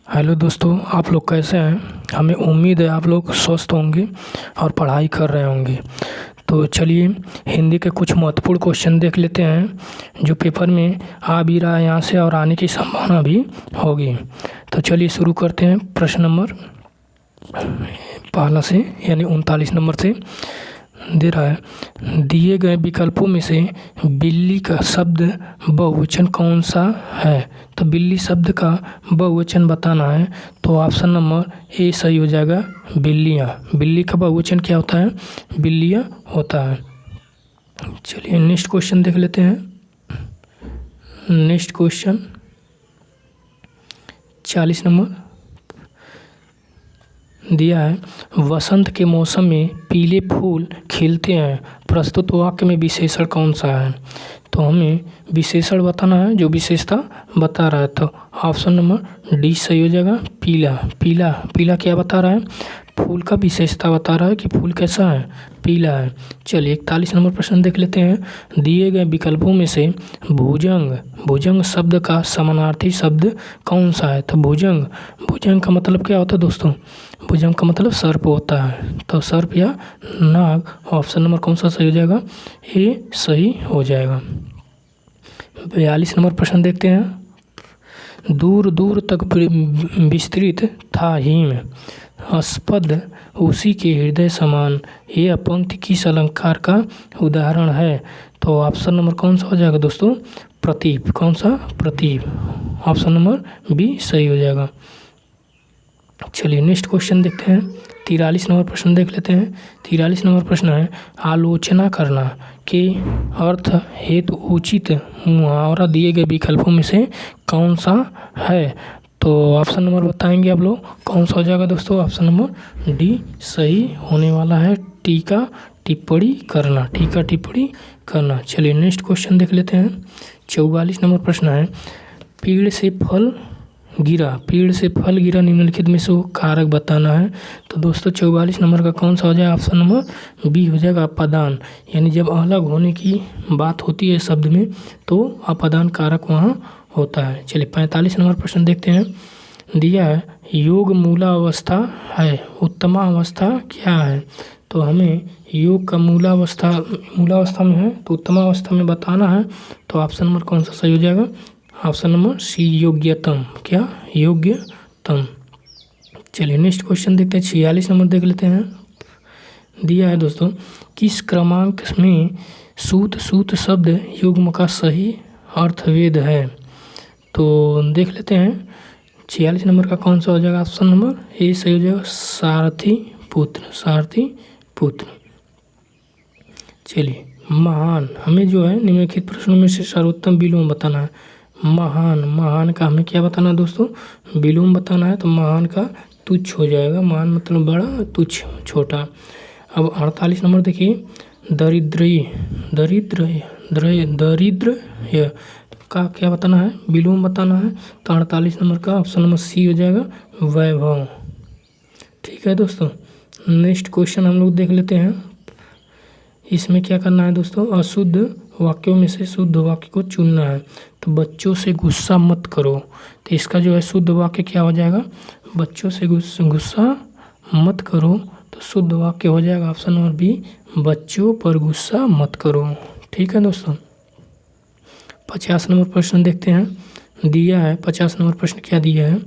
Hello दोस्तों, आप लोग कैसे हैं। हमें उम्मीद है आप लोग स्वस्थ होंगे और पढ़ाई कर रहे होंगे। तो चलिए हिंदी के कुछ महत्वपूर्ण क्वेश्चन देख लेते हैं जो पेपर में आ भी रहा है यहाँ से और आने की संभावना भी होगी। तो चलिए शुरू करते हैं। प्रश्न नंबर पहला से यानी 39 नंबर से दे रहा है, दिए गए विकल्पों में से बिल्ली का शब्द बहुवचन कौन सा है। तो बिल्ली शब्द का बहुवचन बताना है। तो ऑप्शन नंबर ए सही हो जाएगा, बिल्लियाँ। बिल्ली का बहुवचन क्या होता है, बिल्लियाँ होता है। चलिए नेक्स्ट क्वेश्चन देख लेते हैं। नेक्स्ट क्वेश्चन 40 नंबर दिया है, वसंत के मौसम में पीले फूल खिलते हैं, प्रस्तुत वाक्य में विशेषण कौन सा है। तो हमें विशेषण बताना है जो विशेषता बता रहा है। तो ऑप्शन नंबर डी सही हो जाएगा, पीला। पीला पीला क्या बता रहा है, फूल का विशेषता बता रहा है कि फूल कैसा है, पीला है। चलिए 41 नंबर प्रश्न देख लेते हैं। दिए गए विकल्पों में से भुजंग भुजंग शब्द का समानार्थी शब्द कौन सा है। तो भुजंग भुजंग का मतलब क्या होता है दोस्तों, भुजंग का मतलब सर्प होता है। तो सर्प या नाग। ऑप्शन नंबर कौन सा सही हो जाएगा, ये सही हो जाएगा। 42 नंबर प्रश्न देखते हैं। दूर दूर तक विस्तृत था हिम, अस्पद उसी के हृदय समान, यह पंक्ति किस अलंकार का उदाहरण है। तो ऑप्शन नंबर कौन सा हो जाएगा दोस्तों, प्रतीप। कौन सा, प्रतीप। ऑप्शन नंबर बी सही हो जाएगा। चलिए नेक्स्ट क्वेश्चन देखते हैं। 43 नंबर प्रश्न देख लेते हैं। 43 नंबर प्रश्न है, आलोचना करना के अर्थ हेतु उचित मुहावरा दिए गए विकल्पों में से कौन सा है। तो ऑप्शन नंबर बताएंगे आप लोग, कौन सा हो जाएगा दोस्तों। ऑप्शन नंबर डी सही होने वाला है, टीका टिप्पणी करना। टीका टिप्पणी करना। चलिए नेक्स्ट क्वेश्चन देख लेते हैं। 44 नंबर प्रश्न है, पेड़ से फल गिरा निम्नलिखित में से कारक बताना है। तो दोस्तों 44 नंबर का कौन सा हो जाएगा, ऑप्शन नंबर बी हो जाएगा, अपादान। यानी जब अलग होने की बात होती है शब्द में तो अपादान कारक वहाँ होता है। चलिए 45 नंबर प्रश्न देखते हैं। दिया है, योग मूलावस्था है, उत्तमावस्था क्या है। तो हमें योग का मूलावस्था में है तो उत्तमावस्था में बताना है। तो ऑप्शन नंबर कौन सा सही हो जाएगा, ऑप्शन नंबर सी योग्यतम। क्या, योग्यतम। चलिए नेक्स्ट क्वेश्चन देखते हैं। 46 नंबर देख लेते हैं। दिया है दोस्तों, किस क्रमांक में सूत शब्द युग्म का सही अर्थवेद है। तो देख लेते हैं 46 नंबर का कौन सा हो जाएगा, ऑप्शन नंबर ए सही हो जाएगा, सारथी पुत्र। चलिए महान, हमें जो है निम्नलिखित प्रश्नों में से सर्वोत्तम विलोम बताना है। महान का हमें क्या बताना है दोस्तों, विलोम बताना है। तो महान का तुच्छ हो जाएगा, महान मतलब बड़ा, तुच्छ छोटा। अब 48 नंबर देखिए, दरिद्र का क्या बताना है, विलोम बताना है। तो 48 नंबर का ऑप्शन नंबर सी हो जाएगा, वैभव। ठीक है दोस्तों। नेक्स्ट क्वेश्चन हम लोग देख लेते हैं। इसमें क्या करना है दोस्तों, अशुद्ध वाक्यों में से शुद्ध वाक्य को चुनना है। तो बच्चों से गुस्सा मत करो, तो इसका जो है शुद्ध वाक्य क्या हो जाएगा, बच्चों से गुस्सा मत करो। तो शुद्ध वाक्य हो जाएगा ऑप्शन नंबर बी, बच्चों पर गुस्सा मत करो। ठीक है दोस्तों। 50 नंबर प्रश्न देखते हैं। दिया है 50 नंबर प्रश्न क्या दिया है,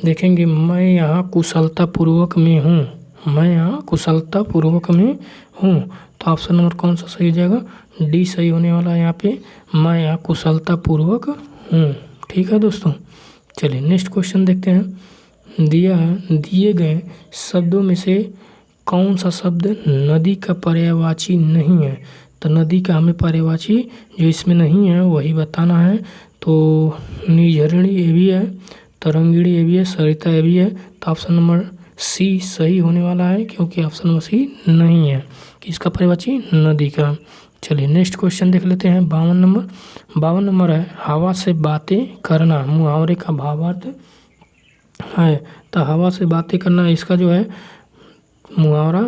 देखेंगे। मैं यहाँ कुशलतापूर्वक में हूँ। तो ऑप्शन नंबर कौन सा सही हो जाएगा, डी सही होने वाला है यहाँ पे, मैं यहाँ कुशलतापूर्वक हूँ। ठीक है दोस्तों। चलिए नेक्स्ट क्वेश्चन देखते हैं। दिया है, दिए गए शब्दों में से कौन सा शब्द नदी का पर्यायवाची नहीं है। तो नदी का हमें पर्यायवाची जो इसमें नहीं है वही बताना है। तो निर्झरिणी ये भी है, तरंगिणी ये भी है, सरिता ये भी है। तो ऑप्शन नंबर सी सही होने वाला है, क्योंकि ऑप्शन नंबर सी नहीं है कि इसका पर्यायवाची नदी का। चलिए नेक्स्ट क्वेश्चन देख लेते हैं। 52 नंबर है, हवा से बातें करना मुहावरे का भावार्थ है। तो हवा से बातें करना, इसका जो है मुहावरा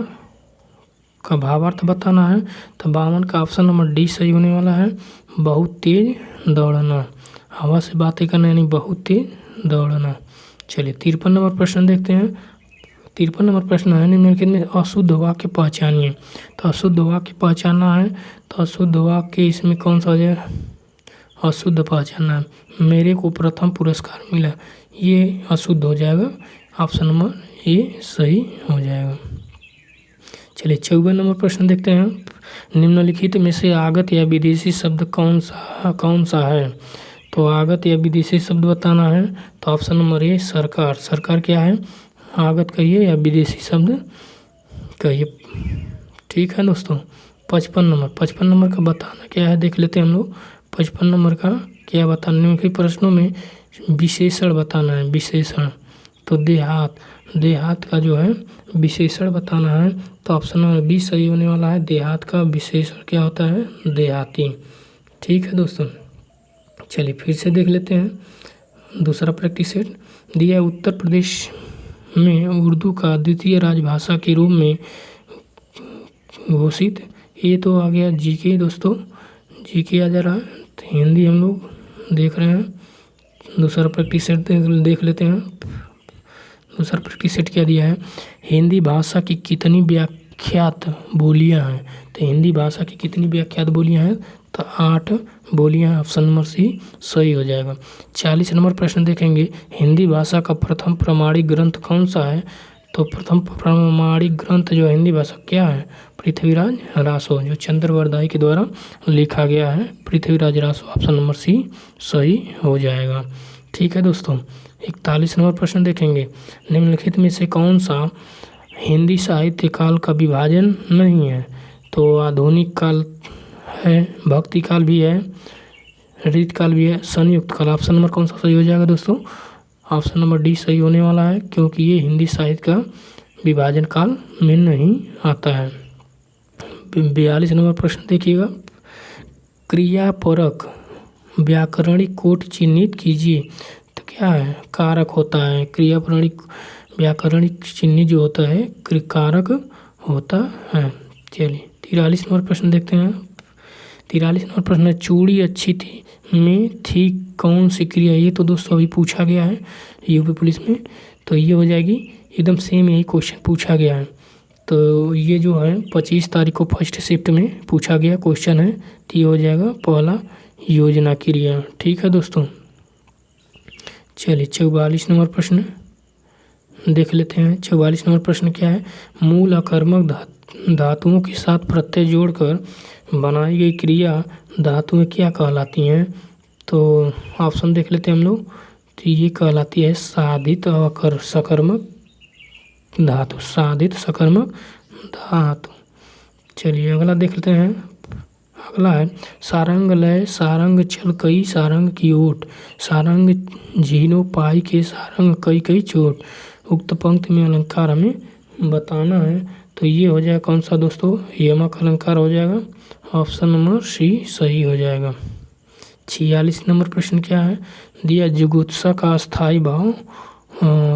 का भावार्थ बताना है। तो 52 का ऑप्शन नंबर डी सही होने वाला है, बहुत तेज दौड़ना। हवा से बातें करना यानी बहुत तेज दौड़ना। चलिए 53 नंबर प्रश्न देखते हैं। 53 नंबर प्रश्न है, निम्नलिखित में अशुद्ध वाक्य पहचानिए। तो अशुद्ध वाक्य पहचानना है, तो अशुद्ध वाक्य इसमें कौन सा हो जाएगा? अशुद्ध पहचानना है। मेरे को प्रथम पुरस्कार मिला, ये अशुद्ध हो जाएगा। ऑप्शन नंबर ए सही हो जाएगा। चलिए 54 नंबर प्रश्न देखते हैं। निम्नलिखित में से आगत या विदेशी शब्द कौन सा है? तो आगत या विदेशी शब्द बताना है, तो ऑप्शन नंबर ए सरकार। सरकार क्या है? आगत कहिए या विदेशी शब्द कहिए। ठीक है दोस्तों। 55 नंबर का बताना क्या है, देख लेते हैं हम लोग। 55 नंबर का क्या बताना, निम्नलिखित प्रश्नों में विशेषण बताना है। विशेषण तो देहात का जो है विशेषण बताना है, तो ऑप्शन नंबर बी सही होने वाला है। देहात का विशेषण क्या होता है? देहाती। ठीक है दोस्तों। चलिए फिर से देख लेते हैं दूसरा प्रैक्टिस सेट दिया। उत्तर प्रदेश में उर्दू का द्वितीय राजभाषा के रूप में घोषित, ये तो आ गया जीके दोस्तों, जीके आ जा रहा है। तो हिंदी हम लोग देख रहे हैं। दूसरा प्रैक्टिस सेट देख लेते हैं। दूसरा प्रैक्टिस सेट क्या दिया है, हिंदी भाषा की कितनी व्याख्यात बोलियां हैं? तो हिंदी भाषा की कितनी व्याख्यात बोलियां हैं? तो 8 बोलियां। ऑप्शन नंबर सी सही हो जाएगा। 40 नंबर प्रश्न देखेंगे, हिंदी भाषा का प्रथम प्रमाणिक ग्रंथ कौन सा है? तो प्रथम प्रमाणिक ग्रंथ जो हिंदी भाषा क्या है? पृथ्वीराज रासो, जो चंद्रवरदाई के द्वारा लिखा गया है। Prithviraj Raso, option number C सही हो जाएगा। ठीक है दोस्तों। 41 नंबर प्रश्न देखेंगे, निम्नलिखित में से कौन सा हिंदी साहित्य काल का विभाजन नहीं है? तो आधुनिक काल है, भक्ति काल भी है, रीत काल भी है, संयुक्त काल। ऑप्शन नंबर कौन सा सही हो जाएगा दोस्तों? ऑप्शन नंबर डी सही होने वाला है, क्योंकि ये हिंदी साहित्य का विभाजन काल में नहीं आता है। 42 नंबर प्रश्न देखिएगा, क्रियापरक व्याकरणिक कोट चिन्हित कीजिए। तो क्या है? कारक होता है। क्रियापरक व्याकरणिक चिन्ह जो होता है कारक होता है। चलिए 43 नंबर प्रश्न देखते हैं। 43 नंबर प्रश्न है, चूड़ी अच्छी थी में थी कौन सी क्रिया? ये तो दोस्तों अभी पूछा गया है यूपी पुलिस में, तो ये हो जाएगी एकदम सेम, यही क्वेश्चन पूछा गया है। तो ये जो है 25 तारीख को फर्स्ट शिफ्ट में पूछा गया क्वेश्चन है, तो ये हो जाएगा पहला योजना क्रिया। ठीक है दोस्तों। चलिए 44 नंबर प्रश्न देख लेते हैं। 44 नंबर प्रश्न क्या है, मूल अकर्मक धातुओं के साथ प्रत्यय जोड़कर बनाई गई क्रिया धातुएं क्या कहलाती हैं? तो ऑप्शन देख लेते हैं हम लोग। तो ये कहलाती है साधित सकर्मक धातु। साधित सकर्मक धातु। चलिए अगला देख लेते हैं। अगला है, सारंग लय सारंग चल कई सारंग की ओट, सारंग झीनो पाई के सारंग कई कई चोट। उक्त पंक्ति में अलंकार हमें बताना है। तो ये हो जाएगा कौन सा दोस्तों? यमक अलंकार हो जाएगा। ऑप्शन नंबर सी सही हो जाएगा। 46 नंबर प्रश्न क्या है, दिया जुगुत्सा का स्थायी भाव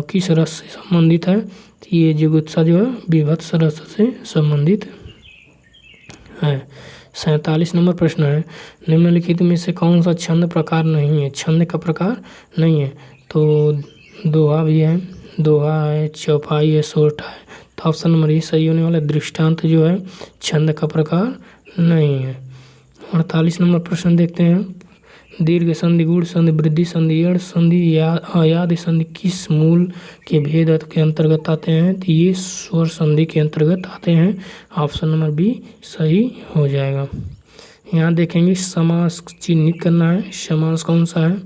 किस रस से संबंधित है? तो ये जुगुत्सा जो है विभत्स रस से संबंधित है। 47 नंबर प्रश्न है, निम्नलिखित में से कौन सा छंद प्रकार नहीं है? छंद का प्रकार नहीं है, तो दोहा भी है, दोहा है, चौपाई है, सोरठा है। तो ऑप्शन नंबर ये सही होने वाला है। दृष्टांत जो है छंद का प्रकार नहीं है। 48 नंबर प्रश्न देखते हैं, दीर्घ संधि, गुण संधि, वृद्धि संधि, यण संधि या अयाद संधि किस मूल के भेद के अंतर्गत आते हैं? तो ये स्वर संधि के अंतर्गत आते हैं। ऑप्शन नंबर बी सही हो जाएगा। यहाँ देखेंगे समास चिन्हित करना है, समास कौन सा है?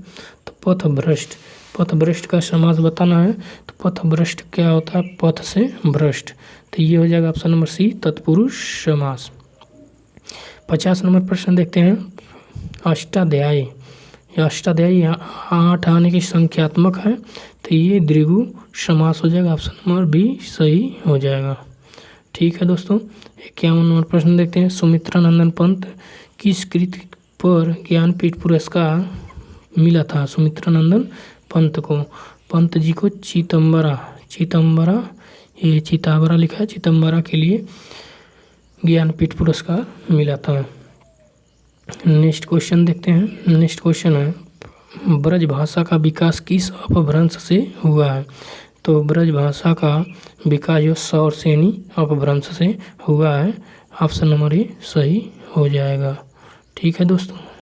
तो पथभ्रष्ट। पथभ्रष्ट का समास बताना है। तो पथभ्रष्ट क्या होता है? पथ से भ्रष्ट। तो ये हो जाएगा ऑप्शन नंबर सी तत्पुरुष समास। 50 नंबर प्रश्न देखते हैं, अष्टाध्यायी। अष्टाध्यायी 8 आने की संख्यात्मक है, तो ये द्विगु समास हो जाएगा। ऑप्शन नंबर बी सही हो जाएगा। ठीक है दोस्तों। 51 नंबर प्रश्न देखते हैं, सुमित्रा नंदन पंत किस कृति पर ज्ञानपीठ पुरस्कार मिला था? सुमित्रा नंदन पंत को, पंत जी को चितंबरा ये चितावरा लिखा है, चितंबरा के लिए ज्ञानपीठ पुरस्कार मिला था। नेक्स्ट क्वेश्चन देखते हैं। नेक्स्ट क्वेश्चन है ब्रज भाषा का विकास किस अपभ्रंश से हुआ है? तो ब्रज भाषा का विकास जो सौर सेनी अपभ्रंश से हुआ है। ऑप्शन नंबर ए सही हो जाएगा। ठीक है दोस्तों।